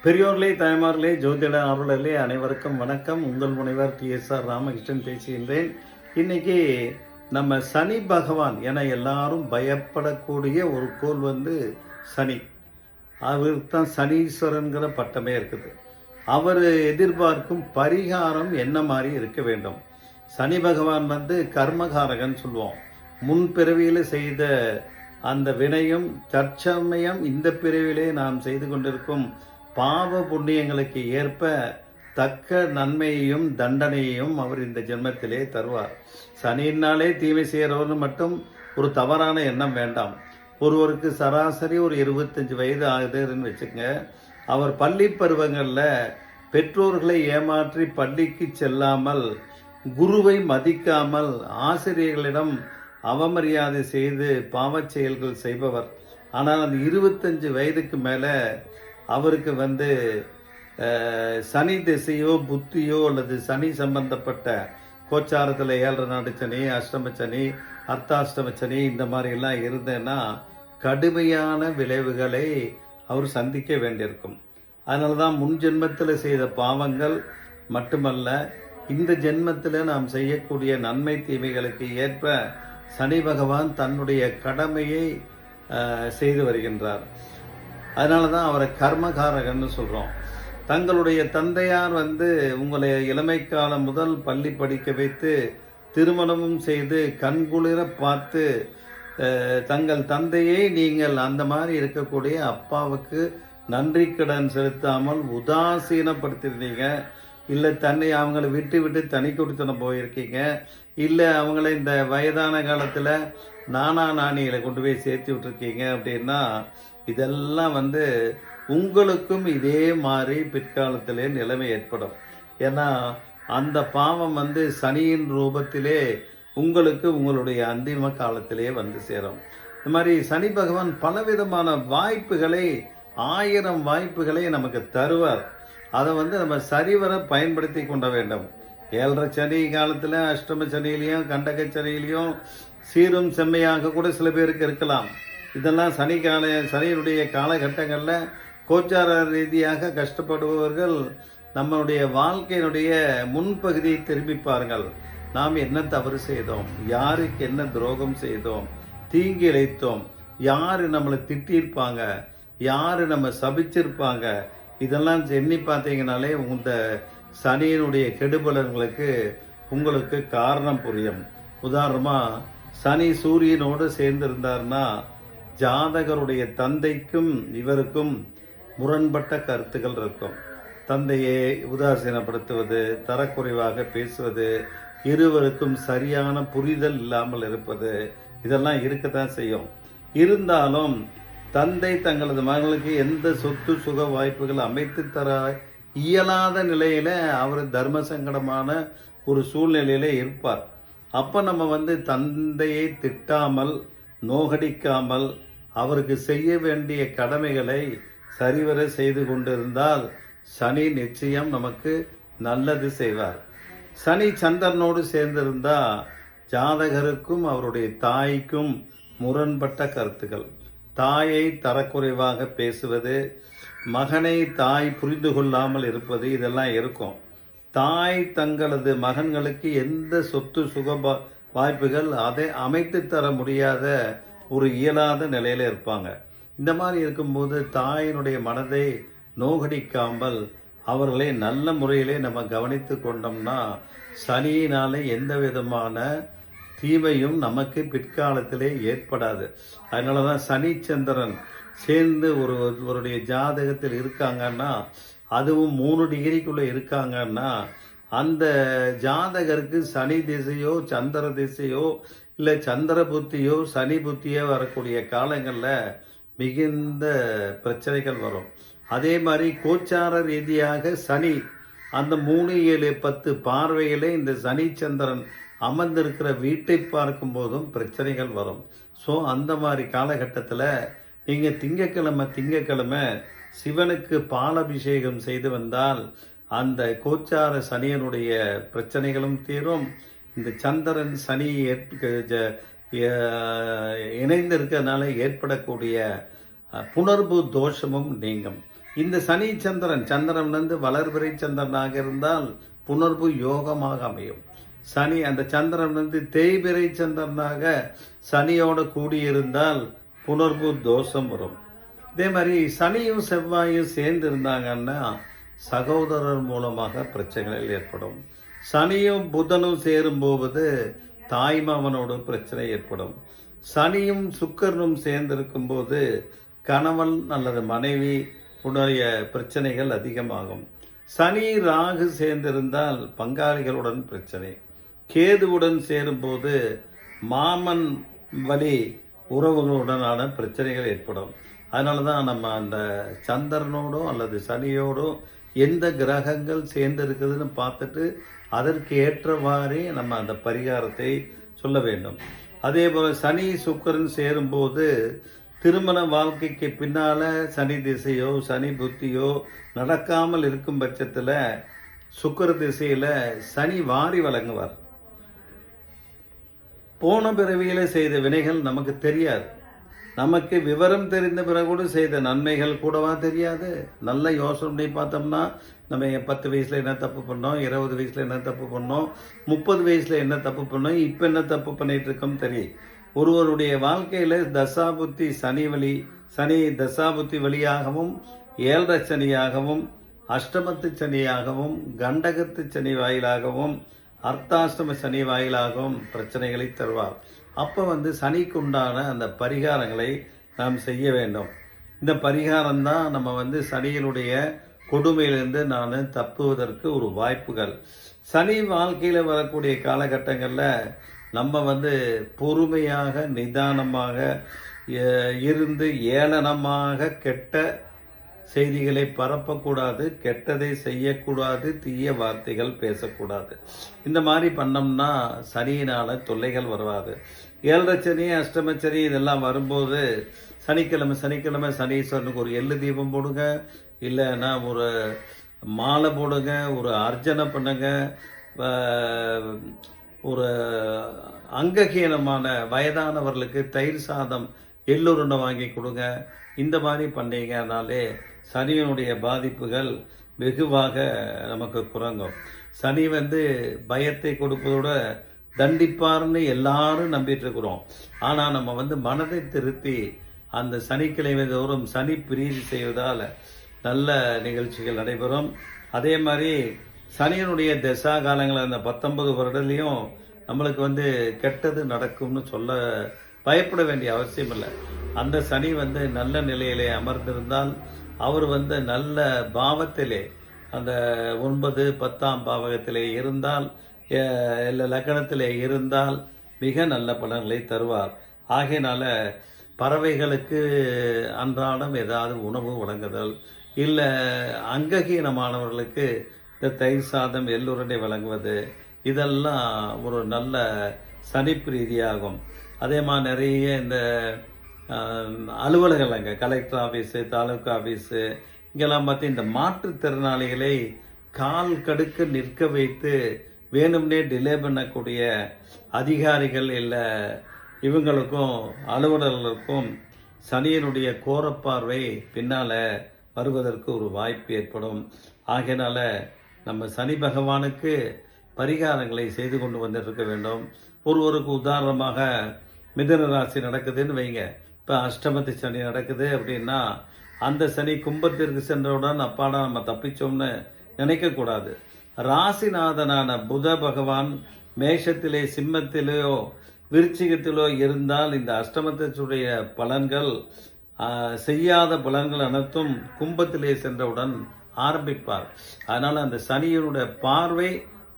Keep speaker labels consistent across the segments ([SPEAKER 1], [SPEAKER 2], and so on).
[SPEAKER 1] பெரியோர்களே, தாய்மார்களே, ஜோதிட ஆர்வலர்களே அனைவருக்கும் வணக்கம். உங்கள் முனைவர் TSR ராமகிருஷ்ணன் பேசுகின்றேன். இன்னைக்கு நம்ம சனி பகவான் என எல்லாரும் பயப்படக்கூடிய ஒரு கோள் சனி. அவருக்கு தான் சனீஸ்வரன்கிற பட்டமே இருக்குது. அவர் எதிர்பார்க்கும் பரிகாரம் என்ன மாதிரி இருக்க வேண்டும்? சனி பகவான் கர்மகாரகன் சொல்லுவோம். முன் பிறவியில் செய்த அந்த வினையும் தற்சமயம் இந்த பிறவிலே நாம் செய்து கொண்டிருக்கும் பாவ புண்ணியங்களுக்கு ஏற்ப தக்க நன்மையையும் தண்டனையையும் அவர் இந்த ஜென்மத்திலே தருவார். சனியினாலே தீமை செய்கிறவர்னு மட்டும் ஒரு தவறான எண்ணம் வேண்டாம். ஒருவருக்கு சராசரி ஒரு 25 வயது ஆகுதுன்னு வச்சுக்கோங்க. அவர் பள்ளி பருவங்களில் பெற்றோர்களை ஏமாற்றி பள்ளிக்கு செல்லாமல், குருவை மதிக்காமல், ஆசிரியர்களிடம் அவமரியாதை செய்து பாவச் செயல்கள் செய்பவர். ஆனால் அந்த 25 வயதுக்கு மேலே அவருக்கு சனி திசையோ புத்தியோ அல்லது சனி சம்பந்தப்பட்ட கோச்சாரத்தில் 7 நாடு சனி, அஷ்டம சனி, அர்த்தாஷ்டம சனி இந்த மாதிரிலாம் இருந்தேன்னா கடுமையான விளைவுகளை அவர் சந்திக்க வேண்டியிருக்கும். அதனால தான் முன் ஜென்மத்தில் செய்த பாவங்கள் மட்டுமல்ல, இந்த ஜென்மத்தில் நாம் செய்யக்கூடிய நன்மை தீமைகளுக்கு ஏற்ப சனி பகவான் தன்னுடைய கடமையை செய்து வருகின்றார். அதனால தான் அவரை கர்மகாரகன்னு சொல்கிறோம். தங்களுடைய தந்தையார் உங்களை இளமை காலம் முதல் பள்ளி படிக்க வைத்து திருமணமும் செய்து கண்குளிர பார்த்து தங்கள் தந்தையை நீங்கள் அந்த மாதிரி இருக்கக்கூடிய அப்பாவுக்கு நன்றி கடன் செலுத்தாமல் உதாசீனப்படுத்திருந்தீங்க. இல்லை அவங்களை விட்டு விட்டு தனி கொடுத்தன போயிருக்கீங்க. இல்லை அவங்கள இந்த வயதான காலத்தில் நானியில் கொண்டு போய் சேர்த்து விட்டுருக்கீங்க. அப்படின்னா இதெல்லாம் உங்களுக்கும் இதே மாதிரி பிற்காலத்திலே நிலைமை ஏற்படும். ஏன்னா அந்த பாவம் சனியின் ரூபத்திலே உங்களுக்கு உங்களுடைய அந்திம காலத்திலே சேரும். இந்த மாதிரி சனி பகவான் பலவிதமான வாய்ப்புகளை, 1000 வாய்ப்புகளை நமக்கு தருவார். அதை நம்ம சரிவர பயன்படுத்தி கொள்ள வேண்டும். 7.5 சனி காலத்தில் அஷ்டம சனியிலையும் கண்டக சனியிலையும் சீரும் செம்மையாக கூட சில பேருக்கு இருக்கலாம். இதெல்லாம் சனியினுடைய காலகட்டங்களில் கோச்சார ரீதியாக கஷ்டப்படுபவர்கள் நம்மளுடைய வாழ்க்கையினுடைய முன்பகுதியை திரும்பிப்பார்கள். நாம் என்ன தவறு செய்தோம், யாருக்கு என்ன துரோகம் செய்தோம், தீங்கி இழைத்தோம், யார் நம்மளை திட்டிருப்பாங்க, யார் நம்ம சபிச்சிருப்பாங்க, இதெல்லாம் எண்ணி பார்த்தீங்கனாலே இந்த சனியினுடைய கெடுபலன்களுக்கு உங்களுக்கு காரணம் புரியும். உதாரணமாக சனி சூரியனோடு சேர்ந்திருந்தார்னா ஜாதகருடைய தந்தைக்கும் இவருக்கும் முரண்பட்ட கருத்துக்கள் இருக்கும். தந்தையை உதாசீனப்படுத்துவது, தரக்குறைவாக பேசுவது, இருவருக்கும் சரியான புரிதல் இல்லாமல் இருப்பது, இதெல்லாம் இருக்கத்தான் செய்யும். இருந்தாலும் தந்தை தங்களது மகளுக்கு எந்த சொத்து சுக வாய்ப்புகள் அமைத்து தர இயலாத நிலையில் அவர் தர்ம சங்கடமான ஒரு சூழ்நிலையில் இருப்பார். அப்போ நம்ம தந்தையை திட்டாமல், நோகடிக்காமல், அவருக்கு செய்ய வேண்டிய கடமைகளை சரிவர செய்து கொண்டிருந்தால் சனி நிச்சயம் நமக்கு நல்லது செய்வார். சனி சந்திரனோடு சேர்ந்திருந்தால் ஜாதகருக்கும் அவருடைய தாய்க்கும் முரண்பட்ட கருத்துக்கள், தாயை தரக்குறைவாக பேசுவது, மகனை தாய் புரிந்து கொள்ளாமல் இருப்பது, இதெல்லாம் இருக்கும். தாய் தங்களது மகன்களுக்கு எந்த சொத்து சுக வாய்ப்புகள் அதை அமைத்து தர முடியாத ஒரு இயலாத நிலையில் இருப்பாங்க. இந்த மாதிரி இருக்கும்போது தாயினுடைய மனதை நோகடிக்காமல் அவர்களை நல்ல முறையிலே நம்ம கவனித்து கொண்டோம்னா சனியினாலே எந்த விதமான தீமையும் நமக்கு பிற்காலத்திலே ஏற்படாது. அதனால தான் சனி சந்திரன் சேர்ந்து ஒருவருடைய ஜாதகத்தில் இருக்காங்கன்னா, அதுவும் 3 டிகிரிக்குள்ளே இருக்காங்கன்னா, அந்த ஜாதகருக்கு சனி திசையோ சந்திர திசையோ இல்லை சந்திர புத்தியோ சனி புத்தியோ வரக்கூடிய காலங்களில் மிகுந்த பிரச்சனைகள் வரும். அதே மாதிரி கோச்சார ரீதியாக சனி அந்த 3, 7, 10 பார்வையிலே இந்த சனி சந்திரன் அமர்ந்திருக்கிற வீட்டை பார்க்கும் போதும் பிரச்சனைகள் வரும். ஸோ அந்த மாதிரி காலகட்டத்தில் நீங்கள் திங்கக்கிழமை சிவனுக்கு பாலபிஷேகம் செய்து வந்தால் அந்த கோச்சார சனியனுடைய பிரச்சனைகளும் தீரும். இந்த சந்திரன் சனி இணைந்திருக்கிறதுனால ஏற்படக்கூடிய புணர்வு தோஷமும் நீங்கும். இந்த சனி சந்திரன் வந்து வளர்பிறை சந்திரனாக இருந்தால் புணர்வு யோகமாக அமையும். சனி அந்த சந்திரன் வந்து தேய்பிறை சந்திரனாக சனியோட கூடியிருந்தால் புணர்வு தோஷம் வரும். இதே மாதிரி சனியும் செவ்வாயும் சேர்ந்து இருந்தாங்கன்னா சகோதரர் மூலமாக பிரச்சனைகள் ஏற்படும். சனியும் புதனும் சேரும்போது தாய்மாமனோட பிரச்சனை ஏற்படும். சனியும் சுக்கிரனும் சேர்ந்திருக்கும் போது கணவன் அல்லது மனைவி உடைய பிரச்சனைகள் அதிகமாகும். சனி ராகு சேர்ந்திருந்தால் பங்காளிகளுடன் பிரச்சனை. கேதுவுடன் சேரும்போது மாமன் வழி உறவுகளுடனான பிரச்சனைகள் ஏற்படும். அதனால தான் நம்ம அந்த சந்திரனோடோ அல்லது சனியோடோ எந்த கிரகங்கள் சேர்ந்திருக்குதுன்னு பார்த்துட்டு அதற்கு ஏற்றவாறே நம்ம அந்த பரிகாரத்தை சொல்ல வேண்டும். அதே போல் சனி சுக்கிரன் சேரும்போது திருமண வாழ்க்கைக்கு பின்னால் சனி திசையோ சனி புத்தியோ நடக்காமல் இருக்கும் பட்சத்தில் சுக்கிர திசையில் சனி வாரி வழங்குவார். போன பிறவியில் செய்த வினைகள் நமக்கு தெரியாது. நமக்கு விவரம் தெரிந்த பிறகு செய்த நன்மைகள் கூடவா தெரியாது? நல்ல யோசனை பண்ணி பார்த்தோம்னா நம்ம 10 வயசில் என்ன தப்பு பண்ணோம், 20 வயசில் என்ன தப்பு பண்ணோம், 30 வயசில் என்ன தப்பு பண்ணோம், இப்போ என்ன தப்பு பண்ணிகிட்டு இருக்கோம் தெரியும். ஒருவருடைய வாழ்க்கையில் தசாபுத்தி சனி தசாபுத்தி வழியாகவும் 7 சனியாகவும் அஷ்டமத்து சனியாகவும் கண்டகத்து சனி வாயிலாகவும் அர்த்தாஷ்டம சனி வாயிலாகவும் பிரச்சனைகளை தருவார். அப்போ வந்து சனிக்குண்டான அந்த பரிகாரங்களை நாம் செய்ய வேண்டும். இந்த பரிகாரம் தான் நம்ம வந்து சனியினுடைய கொடுமையிலிருந்து நான் தப்புவதற்கு ஒரு வாய்ப்புகள். சனி வாழ்க்கையில் வரக்கூடிய காலகட்டங்களில் நம்ம வந்து பொறுமையாக நிதானமாக இருந்து ஏளனமாக கெட்ட செய்திகளை பரப்பக்கூடாது, கெட்டதை செய்யக்கூடாது, தீய வார்த்தைகள் பேசக்கூடாது. இந்த மாதிரி பண்ணோம்னா சனியினால் தொல்லைகள் வராது. 7 சனி அஷ்டமச்சனி இதெல்லாம் வரும்போது சனிக்கிழமை சனீஸ்வரனுக்கு ஒரு எள்ளு தீபம் போடுங்க, இல்லைன்னா ஒரு மாலை போடுங்க, ஒரு அர்ச்சனை பண்ணுங்க, ஒரு அங்ககீனமான வயதானவர்களுக்கு தயிர் சாதம் எள்ளுருண்டை வாங்கி கொடுங்க. இந்த மாதிரி பண்ணீங்கனாலே சனியினுடைய பாதிப்புகள் வெகுவாக நமக்கு குறைங்கும். சனி வந்து பயத்தை கொடுப்பதோட தண்டிப்பார்னு எல்லாரும் நம்பிட்டு இருக்கிறோம். ஆனால் நம்ம வந்து மனதை திருத்தி அந்த சனிக்கிழமை தோறும் சனி பிரீதி செய்வதால் நல்ல நிகழ்ச்சிகள் நடைபெறும். அதே மாதிரி சனியினுடைய தசா காலங்கள் அந்த 19 வருடத்துலையும் நம்மளுக்கு வந்து கெட்டது நடக்கும்னு சொல்ல பயப்பட வேண்டிய அவசியம் இல்லை. அந்த சனி வந்து நல்ல நிலையிலே அமர்ந்திருந்தால் அவர் வந்து நல்ல பாவத்திலே அந்த 9, 10ஆம் பாவகத்திலே இருந்தால் இல்லை லக்கணத்திலே இருந்தால் மிக நல்ல பலன்களை தருவார். ஆகையினால பறவைகளுக்கு அன்றாடம் ஏதாவது உணவு வழங்குதல், இல்லை அங்ககீனமானவர்களுக்கு இந்த தயிர் சாதம் எள்ளுருண்டை வழங்குவது, இதெல்லாம் ஒரு நல்ல சனிப்பிரீதியாகும். அதே மாதிரி நிறைய இந்த அலுவலகங்க கலெக்டர் ஆஃபீஸு, தாலுக்கா ஆஃபீஸு இங்கெல்லாம் பார்த்து இந்த மாற்றுத்திறனாளிகளை கால் கடுக்க நிற்க வைத்து வேணும்னே டிலே பண்ணக்கூடிய அதிகாரிகள் இல்லை இவங்களுக்கும் அலுவலர்களுக்கும் சனியினுடைய கோரப்பார்வை பின்னால் வருவதற்கு ஒரு வாய்ப்பு ஏற்படும். ஆகையினால நம்ம சனி பகவானுக்கு பரிகாரங்களை செய்து கொண்டு வந்துட்டு வேண்டும். ஒருவருக்கு உதாரணமாக மிதுன ராசி நடக்குதுன்னு வைங்க. இப்போ அஷ்டமத்து சனி நடக்குது அப்படின்னா அந்த சனி கும்பத்திற்கு சென்றவுடன் அப்பாடா நம்ம தப்பிச்சோம்னு நினைக்கக்கூடாது. ராசிநாதனான புத பகவான் மேஷத்திலே சிம்மத்திலேயோ விருச்சிகத்திலோ இருந்தால் இந்த அஷ்டமத்துடைய பலன்கள் செய்யாத பலன்கள் அனைத்தும் கும்பத்திலே சென்றவுடன் ஆரம்பிப்பார். அதனால் அந்த சனியினுடைய பார்வை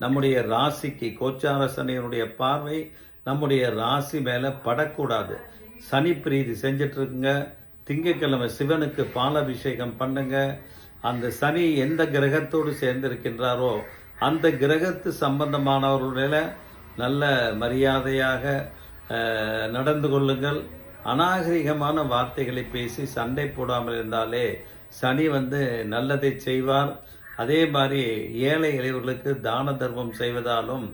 [SPEAKER 1] நம்முடைய ராசிக்கு, கோச்சார சனியினுடைய பார்வை நம்முடைய ராசி மேலே படக்கூடாது. சனி பிரீதி செஞ்சிட்ருக்குங்க. திங்கட்கிழமை சிவனுக்கு பாலாபிஷேகம் பண்ணுங்க. அந்த சனி எந்த கிரகத்தோடு சேர்ந்திருக்கின்றாரோ அந்த கிரகத்து சம்பந்தமானவர்களுடைய நல்ல மரியாதையாக நடந்து கொள்ளுங்கள். அநாகரிகமான வார்த்தைகளை பேசி சண்டை போடாமல் இருந்தாலே சனி வந்து நல்லதை செய்வார். அதே மாதிரி ஏழை எளியவர்களுக்கு தான தர்மம் செய்வதாலும்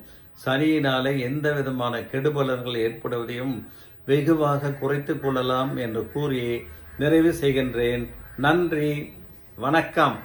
[SPEAKER 1] சனியினாலே எந்த விதமான கெடுபலன்கள் ஏற்படுவதையும் வெகுவாக குறைத்து கொள்ளலாம் என்று கூறி நிறைவு செய்கின்றேன். நன்றி, வணக்கம்.